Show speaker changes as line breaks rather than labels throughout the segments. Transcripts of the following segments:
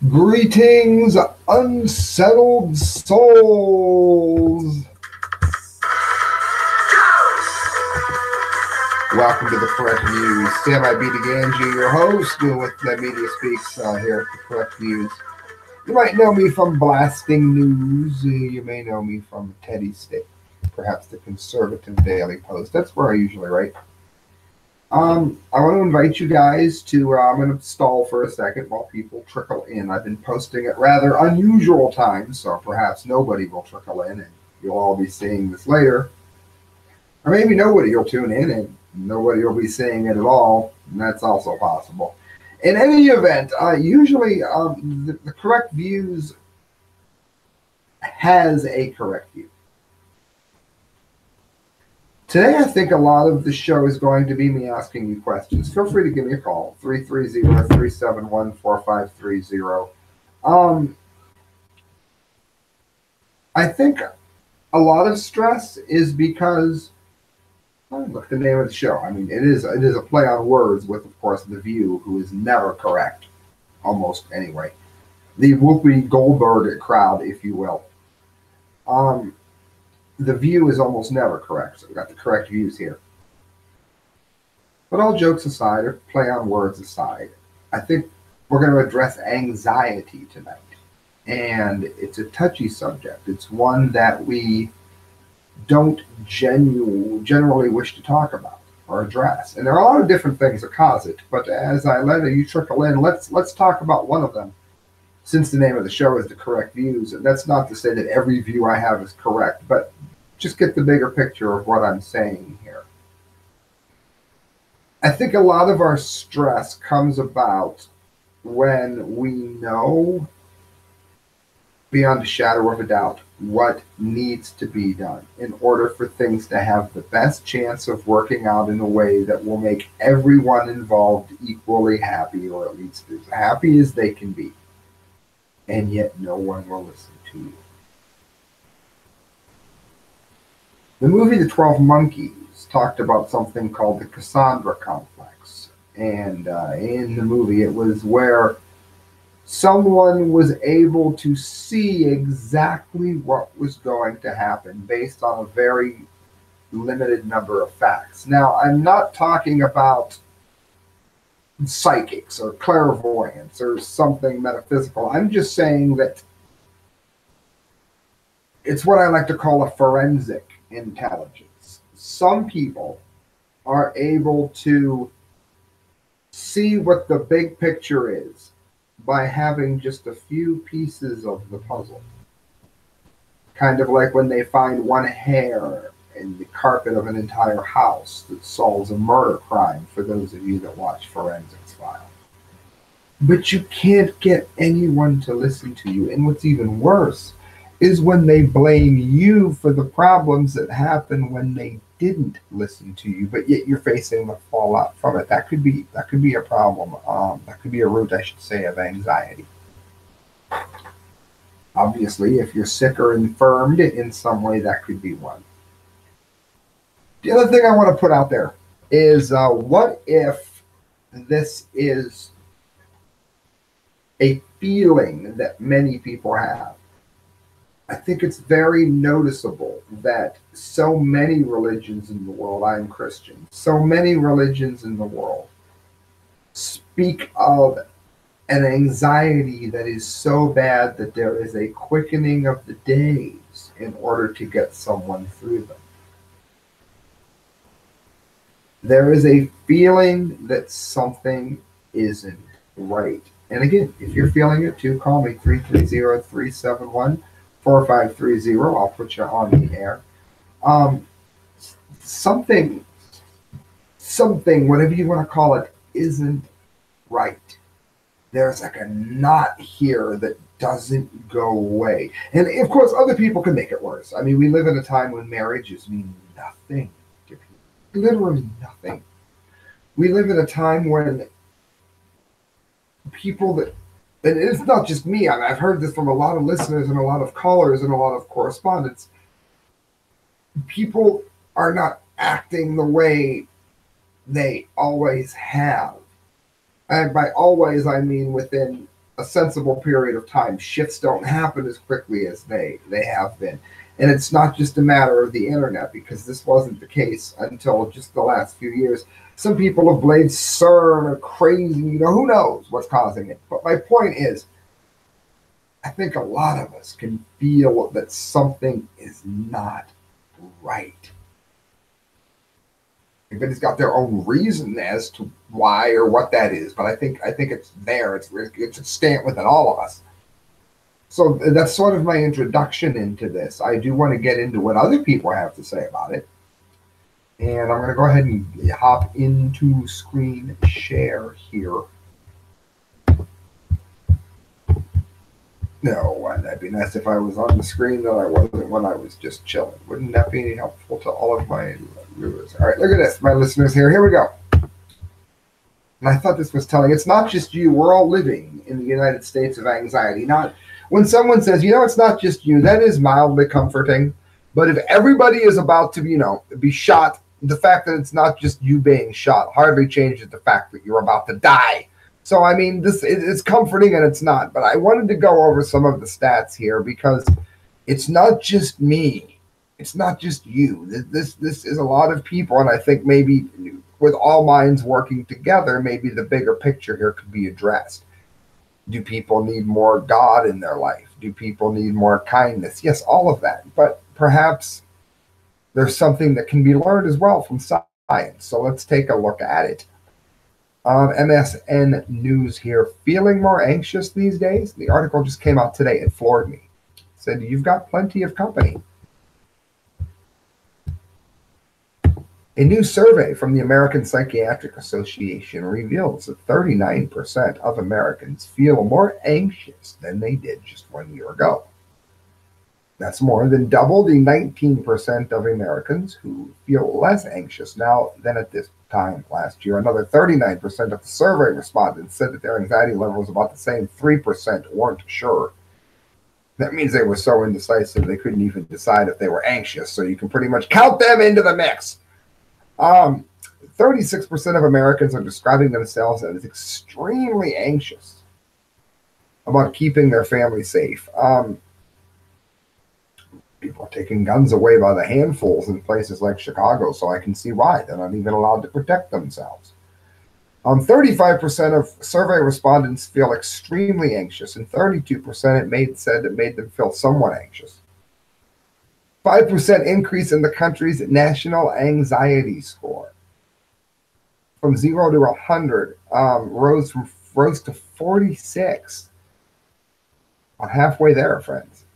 Greetings, unsettled souls. Welcome to the Correct Views. Sam, I be Gangi, your host, doing with the Media Speaks here at the Correct Views. You might know me from Blasting News. You may know me from Teddy State, perhaps the Conservative Daily Post. That's where I usually write. I want to invite you guys to, I'm going to stall for a second while people trickle in. I've been posting at rather unusual times, so perhaps nobody will trickle in and you'll all be seeing this later. Or maybe nobody will tune in and nobody will be seeing it at all, and that's also possible. In any event, usually the Correct Views has a correct view. Today, I think a lot of the show is going to be me asking you questions. Feel free to give me a call, 330-371-4530. I think a lot of stress is because, look, the name of the show. I mean, it is a play on words with, of course, The View, who is never correct, almost anyway. The Whoopi Goldberg crowd, if you will. The View is almost never correct, so we've got the correct views here. But all jokes aside, or play on words aside, I think we're going to address anxiety tonight. And it's a touchy subject. It's one that we don't generally wish to talk about or address. And there are a lot of different things that cause it, but as I let you trickle in, let's talk about one of them. Since the name of the show is The Correct Views, and that's not to say that every view I have is correct, but just get the bigger picture of what I'm saying here. I think a lot of our stress comes about when we know beyond a shadow of a doubt what needs to be done in order for things to have the best chance of working out in a way that will make everyone involved equally happy, or at least as happy as they can be. And yet no one will listen to you. The movie The 12 Monkeys talked about something called the Cassandra complex. And in the movie, it was where someone was able to see exactly what was going to happen based on a very limited number of facts. Now, I'm not talking about psychics or clairvoyance or something metaphysical. I'm just saying that it's what I like to call a forensic intelligence. Some people are able to see what the big picture is by having just a few pieces of the puzzle. Kind of like when they find one hair in the carpet of an entire house that solves a murder crime, for those of you that watch Forensics Files. But you can't get anyone to listen to you. And what's even worse is when they blame you for the problems that happen when they didn't listen to you, but yet you're facing the fallout from it. That could be a problem. That could be a root, I should say, of anxiety. Obviously, if you're sick or infirmed in some way, that could be one. The other thing I want to put out there is what if this is a feeling that many people have? I think it's very noticeable that so many religions in the world, I'm Christian, so many religions in the world speak of an anxiety that is so bad that there is a quickening of the days in order to get someone through them. There is a feeling that something isn't right. And again, if you're feeling it too, call me 330-371-4530. I'll put you on the air. Something, whatever you want to call it, isn't right. There's like a knot here that doesn't go away. And of course, other people can make it worse. I mean, we live in a time when marriages mean nothing. Literally nothing. We live in a time when people that, and it's not just me, I've heard this from a lot of listeners and a lot of callers and a lot of correspondents, people are not acting the way they always have. And by always, I mean within a sensible period of time. Shifts don't happen as quickly as they have been. And it's not just a matter of the internet, because this wasn't the case until just the last few years. Some people have blamed CERN or crazy, who knows what's causing it. But my point is, I think a lot of us can feel that something is not right. Everybody's got their own reason as to why or what that is, but I think it's there. It's a stamp within all of us. So that's sort of my introduction into this. I do want to get into what other people have to say about it, and I'm going to go ahead and hop into screen share here. No, that'd be nice if I was on the screen that I wasn't when I was just chilling. Wouldn't that be helpful to all of my viewers? All right, look at this, my listeners here. Here we go. And I thought this was telling. It's not just you. We're all living in the United States of anxiety. Not when someone says, it's not just you, that is mildly comforting. But if everybody is about to, be shot, the fact that it's not just you being shot hardly changes the fact that you're about to die. So, I mean, it's comforting and it's not. But I wanted to go over some of the stats here because it's not just me. It's not just you. This is a lot of people. And I think maybe with all minds working together, maybe the bigger picture here could be addressed. Do people need more God in their life? Do people need more kindness? Yes, all of that. But perhaps there's something that can be learned as well from science. So let's take a look at it. MSN News here. Feeling more anxious these days? The article just came out today. It floored me. It said, you've got plenty of company. A new survey from the American Psychiatric Association reveals that 39% of Americans feel more anxious than they did just 1 year ago. That's more than double the 19% of Americans who feel less anxious now than at this time last year. Another 39% of the survey respondents said that their anxiety level was about the same. 3% weren't sure. That means they were so indecisive they couldn't even decide if they were anxious. So you can pretty much count them into the mix. 36% of Americans are describing themselves as extremely anxious about keeping their family safe. People are taking guns away by the handfuls in places like Chicago, so I can see why. They're not even allowed to protect themselves. 35% of survey respondents feel extremely anxious, and 32% said it made them feel somewhat anxious. 5% increase in the country's national anxiety score. From 0 to 100, rose to 46. We're halfway there, friends.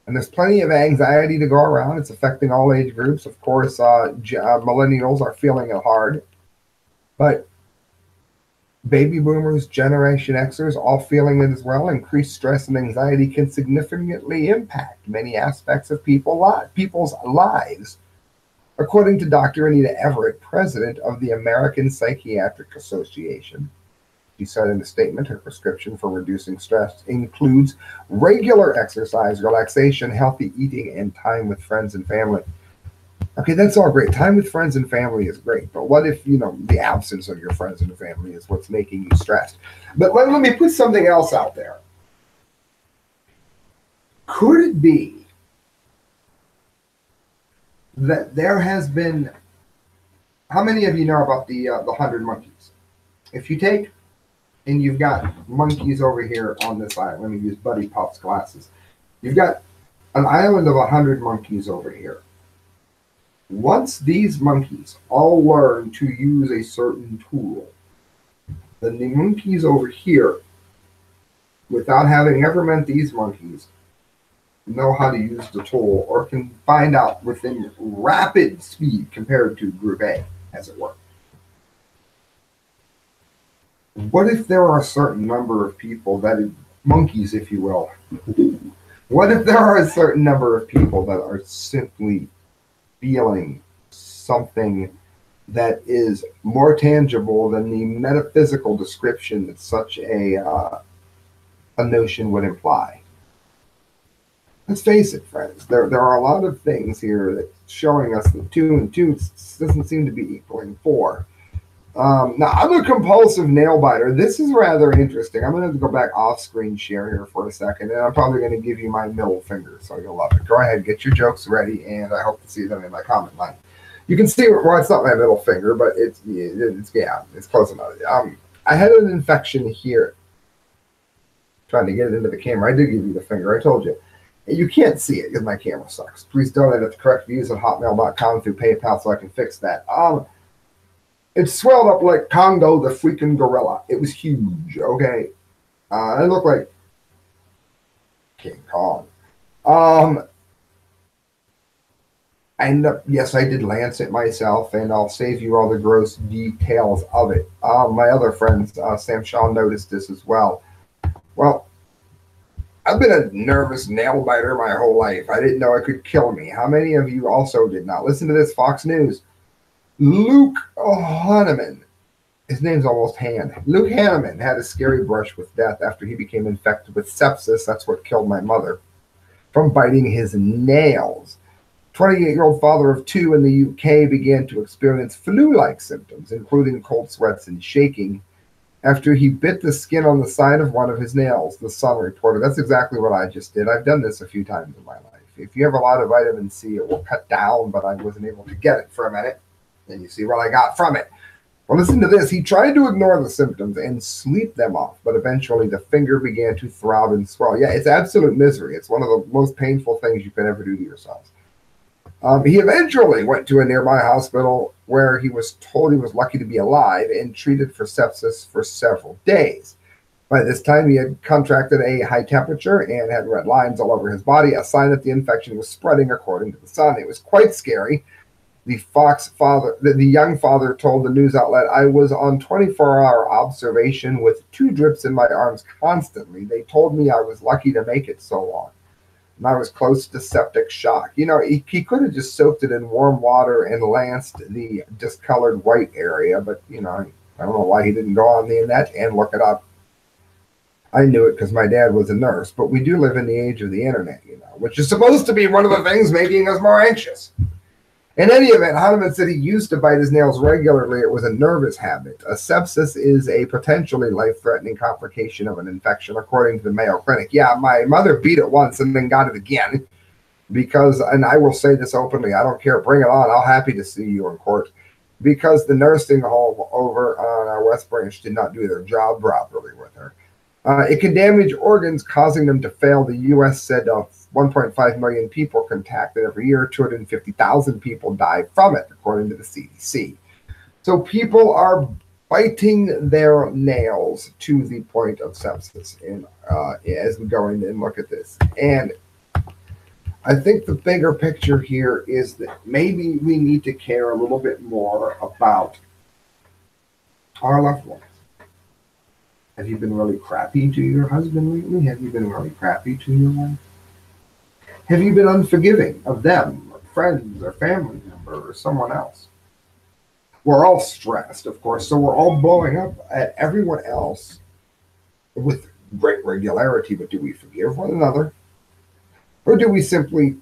And there's plenty of anxiety to go around. It's affecting all age groups. Of course, millennials are feeling it hard. But baby boomers, Generation Xers, all feeling it as well. Increased stress and anxiety can significantly impact many aspects of people's lives, according to Dr. Anita Everett, president of the American Psychiatric Association. She said in a statement, her prescription for reducing stress includes regular exercise, relaxation, healthy eating, and time with friends and family. Okay, that's all great. Time with friends and family is great. But what if, the absence of your friends and family is what's making you stressed? But let me put something else out there. Could it be that there has been, how many of you know about the 100 monkeys? If you take, and you've got monkeys over here on this island. Let me use Buddy Puff's glasses. You've got an island of 100 monkeys over here. Once these monkeys all learn to use a certain tool, then the monkeys over here, without having ever met these monkeys, know how to use the tool or can find out within rapid speed compared to Group A, as it were. What if there are a certain number of people monkeys, if you will, what if there are a certain number of people that are simply feeling something that is more tangible than the metaphysical description that such a notion would imply? Let's face it, friends, there are a lot of things here that's showing us that 2 and 2 doesn't seem to be equaling 4. Now, I'm a compulsive nail biter. This is rather interesting. I'm going to go back off screen share here for a second, and I'm probably going to give you my middle finger, so you'll love it. Go ahead, get your jokes ready, and I hope to see them in my comment line. You can see, well, it's not my middle finger, but it's close enough. I had an infection here. Trying to get it into the camera. I did give you the finger. I told you. You can't see it because my camera sucks. Please donate at the correct views at hotmail.com through PayPal so I can fix that. It swelled up like Congo the freaking gorilla. It was huge, okay? It looked like King Kong. Yes, I did lance it myself, and I'll save you all the gross details of it. My other friends, Sam Shaw, noticed this as well. Well, I've been a nervous nail biter my whole life. I didn't know it could kill me. How many of you also did not? Listen to this, Fox News. Luke Hanneman, his name's almost Han. Luke Hanneman had a scary brush with death after he became infected with sepsis. That's what killed my mother, from biting his nails. 28-year-old father of two in the UK began to experience flu-like symptoms, including cold sweats and shaking, after he bit the skin on the side of one of his nails, the Sun reported. That's exactly what I just did. I've done this a few times in my life. If you have a lot of vitamin C, it will cut down, but I wasn't able to get it for a minute. And you see what I got from it. Well, listen to this. He tried to ignore the symptoms and sleep them off, but eventually the finger began to throb and swell. Yeah, it's absolute misery. It's one of the most painful things you can ever do to yourself. He eventually went to a nearby hospital where he was told he was lucky to be alive and treated for sepsis for several days. By this time, he had contracted a high temperature and had red lines all over his body, a sign that the infection was spreading, according to the Sun. It was quite scary. The young father told the news outlet, "I was on 24-hour observation with 2 drips in my arms constantly. They told me I was lucky to make it so long. And I was close to septic shock." You know, he could have just soaked it in warm water and lanced the discolored white area, but, you know, I don't know why he didn't go on the internet and look it up. I knew it because my dad was a nurse, but we do live in the age of the internet, you know, which is supposed to be one of the things making us more anxious. In any event, Hahnemann said he used to bite his nails regularly. It was a nervous habit. A sepsis is a potentially life-threatening complication of an infection, according to the Mayo Clinic. Yeah, my mother beat it once and then got it again because, and I will say this openly, I don't care, bring it on. I'll happy to see you in court, because the nursing home over on our West Branch did not do their job properly with her. It can damage organs, causing them to fail. The U.S. said 1.5 million people contract it every year. 250,000 people die from it, according to the CDC. So people are biting their nails to the point of sepsis. And as we go in and look at this, and I think the bigger picture here is that maybe we need to care a little bit more about our loved ones. Have you been really crappy to your husband lately? Have you been really crappy to your wife? Have you been unforgiving of them, or friends, or family member, or someone else? We're all stressed, of course, so we're all blowing up at everyone else with great regularity, but do we forgive one another? Or do we simply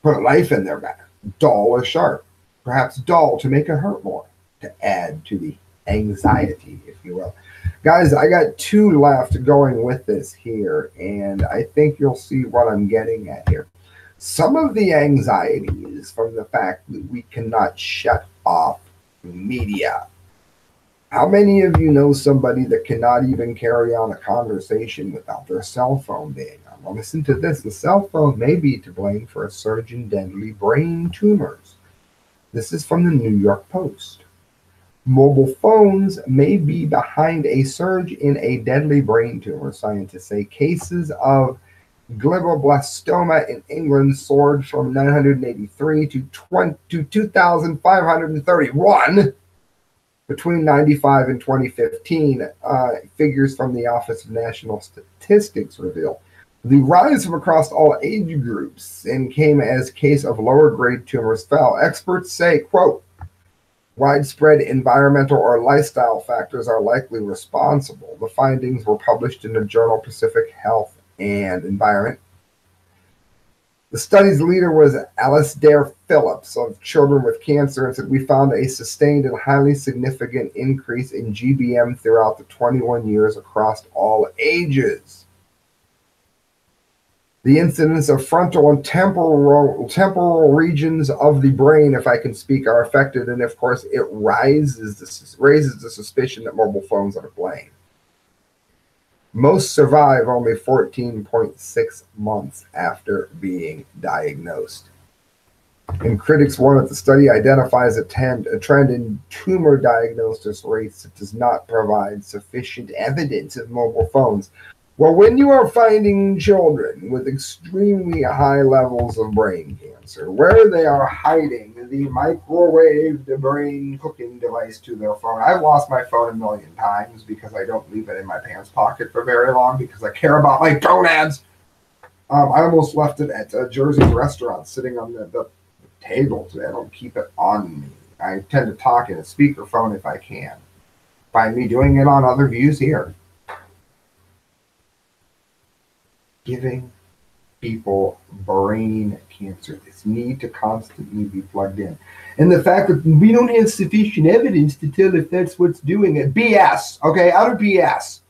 put a knife in their back, dull or sharp, perhaps dull to make it hurt more, to add to the anxiety, if you will? Guys, I got 2 left going with this here, and I think you'll see what I'm getting at here. Some of the anxiety is from the fact that we cannot shut off media. How many of you know somebody that cannot even carry on a conversation without their cell phone being on? Well, listen to this. The cell phone may be to blame for a surge in deadly brain tumors. This is from the New York Post. Mobile phones may be behind a surge in a deadly brain tumor, scientists say. Cases of glioblastoma in England soared from 983 to 2,531 between 95 and 2015, figures from the Office of National Statistics reveal. The rise from across all age groups and came as case of lower grade tumors fell. Experts say, quote, widespread environmental or lifestyle factors are likely responsible. The findings were published in the journal Pacific Health and Environment. The study's leader was Alasdair Phillips of children with cancer and said, "We found a sustained and highly significant increase in GBM throughout the 21 years across all ages. The incidence of frontal and temporal regions of the brain, if I can speak, are affected, and of course it raises the suspicion that mobile phones are to blame. Most survive only 14.6 months after being diagnosed." And critics warn that the study identifies a trend in tumor diagnosis rates that does not provide sufficient evidence of mobile phones. Well, when you are finding children with extremely high levels of brain cancer, where they are hiding the microwaved brain cooking device to their phone. I've lost my phone a million times because I don't leave it in my pants pocket for very long because I care about my gonads. I almost left it at a Jersey restaurant sitting on the table today. I don't keep it on me. I tend to talk in a speakerphone if I can. Find me doing it on other views here. Giving people brain cancer, this need to constantly be plugged in. And the fact that we don't have sufficient evidence to tell if that's what's doing it. BS, okay, out of BS.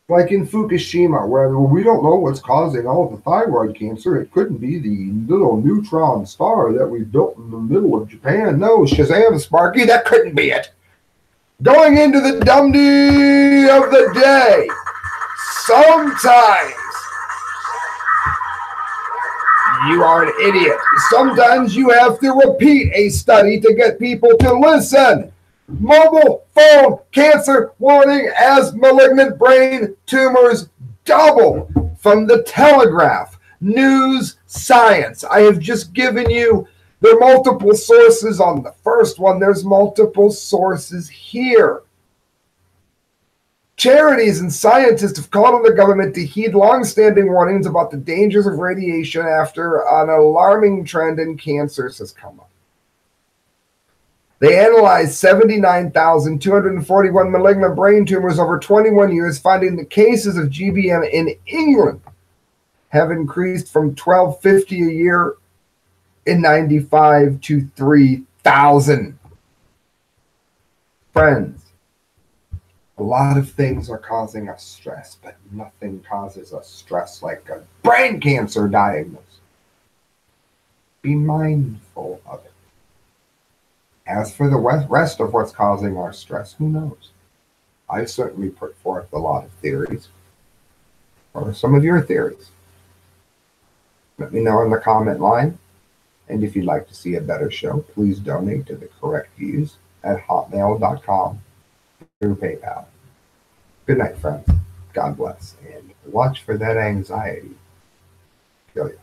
Like in Fukushima, where we don't know what's causing all of the thyroid cancer. It couldn't be the little neutron star that we built in the middle of Japan. No, Shazam, Sparky, that couldn't be it. Going into the Dum-Dee of the day. Sometimes you are an idiot. Sometimes you have to repeat a study to get people to listen. Mobile phone cancer warning as malignant brain tumors double. From the Telegraph, News Science. I have just given you the multiple sources on the first one. There's multiple sources here. Charities and scientists have called on the government to heed long-standing warnings about the dangers of radiation after an alarming trend in cancers has come up. They analyzed 79,241 malignant brain tumors over 21 years, finding the cases of GBM in England have increased from 1,250 a year in 95 to 3,000. Friends, a lot of things are causing us stress, but nothing causes us stress like a brain cancer diagnosis. Be mindful of it. As for the rest of what's causing our stress, who knows? I certainly put forth a lot of theories. What are some of your theories? Let me know in the comment line. And if you'd like to see a better show, please donate to the correct views at hotmail.com through PayPal. Good night, friends. God bless. And watch for that anxiety. Kill you.